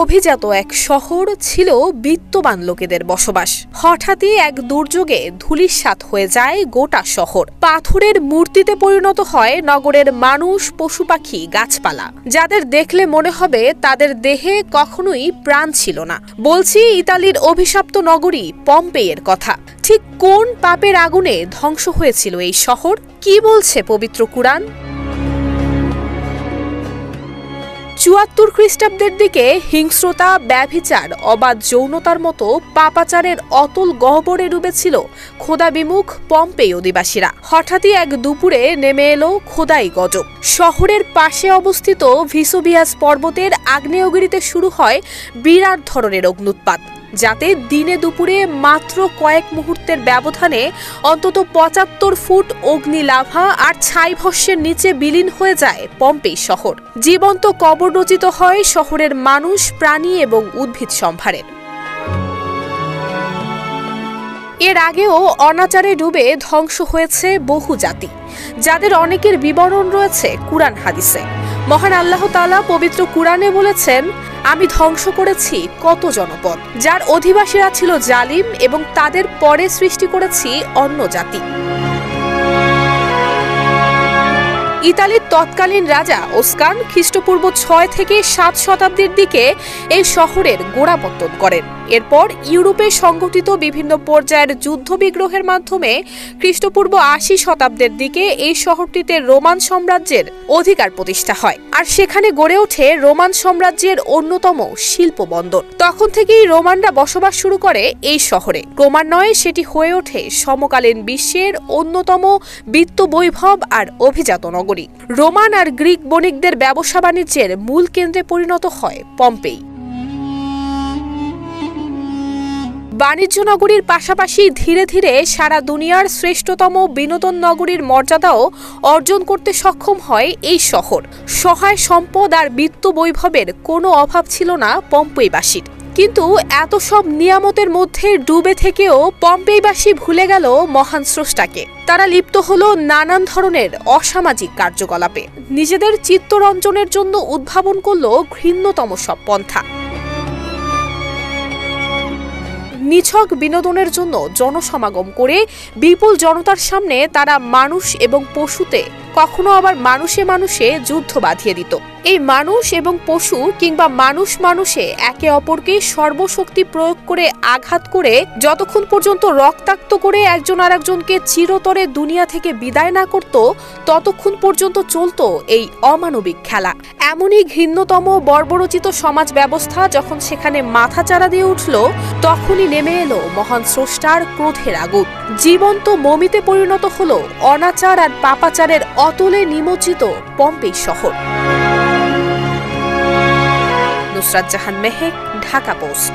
অভিজাত এক শহর ছিল বিত্তবান লোকেদের বসবাস। হঠাৎই এক দুর্যোগে ধূলিসাৎ হয়ে যায় গোটা শহর। পাথরের মূর্তিতে পরিণত হয় নগরের মানুষ, পশু পাখি, গাছপালা, যাদের দেখলে মনে হবে তাদের দেহে কখনোই প্রাণ ছিল না। বলছি ইতালির অভিশপ্ত নগরী পম্পেইয়ের কথা। ঠিক কোন পাপের আগুনে ধ্বংস হয়েছিল এই শহর? কি বলছে পবিত্র কুরআন? ৭৪ খ্রিস্টাব্দের দিকে হিংস্রতা, ব্যভিচার, অবাধ যৌনতার মতো পাপাচারের অতল গহ্বরে ডুবেছিল খোদাবিমুখ পম্পেই অধিবাসীরা। হঠাৎই এক দুপুরে নেমে এলো খোদাই গজব। শহরের পাশে অবস্থিত ভিসুভিয়াস পর্বতের আগ্নেয়গিরিতে শুরু হয় বিরাট ধরনের অগ্ন্যুৎপাত, যাতে দিনে দুপুরে মাত্র কয়েক মুহূর্তের ব্যবধানে অন্তত ৭৫ ফুট অগ্নি লাভা আর ছাইভস্যের নিচে বিলীন হয়ে যায় পম্পেই শহর। জীবন্ত কবর রচিত হয় শহরের মানুষ, প্রাণী এবং উদ্ভিদ সম্ভারের। এর আগেও অনাচারে ডুবে ধ্বংস হয়েছে বহু জাতি, যাদের অনেকের বিবরণ রয়েছে কুরআন হাদিসে। মহান আল্লাহ তাআলা পবিত্র কুরআনে বলেছেন, আমি ধ্বংস করেছি কত জনপদ, যার অধিবাসীরা ছিল জালিম, এবং তাদের পরে সৃষ্টি করেছি অন্য জাতি। ইতালির তৎকালীন রাজা ওস্কান খ্রিস্টপূর্ব ৬ থেকে ৭ শতাব্দীর দিকে এই শহরের গোড়াপত্তন করেন। এরপর ইউরোপে সংঘটিত বিভিন্ন পর্যায়ের যুদ্ধ বিগ্রহের মাধ্যমে খ্রিস্টপূর্ব ৮০ শতাব্দীর দিকে এই শহরটিতে রোমান সাম্রাজ্যের অধিকার প্রতিষ্ঠা হয়, আর সেখানে গড়ে ওঠে রোমান সাম্রাজ্যের অন্যতম শিল্প বন্দর। তখন থেকেই রোমানরা বসবাস শুরু করে এই শহরে। ক্রমান্বয়ে সেটি হয়ে ওঠে সমকালীন বিশ্বের অন্যতম বিত্ত বৈভব আর অভিজাত নগরী। রোমান আর গ্রিক বণিকদের ব্যবসা বাণিজ্যের মূল কেন্দ্রে পরিণত হয় পম্পেই। বাণিজ্য নগরীর পাশাপাশি ধীরে ধীরে সারা দুনিয়ার শ্রেষ্ঠতম বিনোদন নগরীর মর্যাদাও অর্জন করতে সক্ষম হয় এই শহর। সহায় সম্পদ আর বিত্ত বৈভবের কোনো অভাব ছিল না পম্পেইবাসীর। কিন্তু এত সব নিয়ামতের মধ্যে ডুবে থেকেও পম্পেইবাসী ভুলে গেল মহান স্রষ্টাকে। তারা লিপ্ত হলো নানান ধরনের অসামাজিক কার্যকলাপে। নিজেদের চিত্তরঞ্জনের জন্য উদ্ভাবন করল ঘৃণ্যতম সব পন্থা। নিছক বিনোদনের জন্য জনসমাগম করে বিপুল জনতার সামনে তারা মানুষ এবং পশুতে, কখনো আবার মানুষে মানুষে যুদ্ধ বাঁধিয়ে দিত। এই মানুষ এবং পশু কিংবা মানুষ মানুষে একে অপরকে সর্বশক্তি প্রয়োগ করে আঘাত করে যতক্ষণ পর্যন্ত রক্তাক্ত করে একজন আরেকজনকে চিরতরে দুনিয়া থেকে বিদায় না করত, ততক্ষণ পর্যন্ত চলত এই অমানবিক খেলা। এমনই ঘৃণ্যতম বর্বরচিত সমাজ ব্যবস্থা যখন সেখানে মাথাচাড়া দিয়ে উঠল, তখনই নেমে এলো মহান স্রষ্টার ক্রোধের আগুন। জীবন্ত মমিতে পরিণত হলো অনাচার আর পাপাচারের অতলে নিমজ্জিত পম্পেই শহর। নুসরাত জাহান মেহেক, ঢাকা পোস্ট।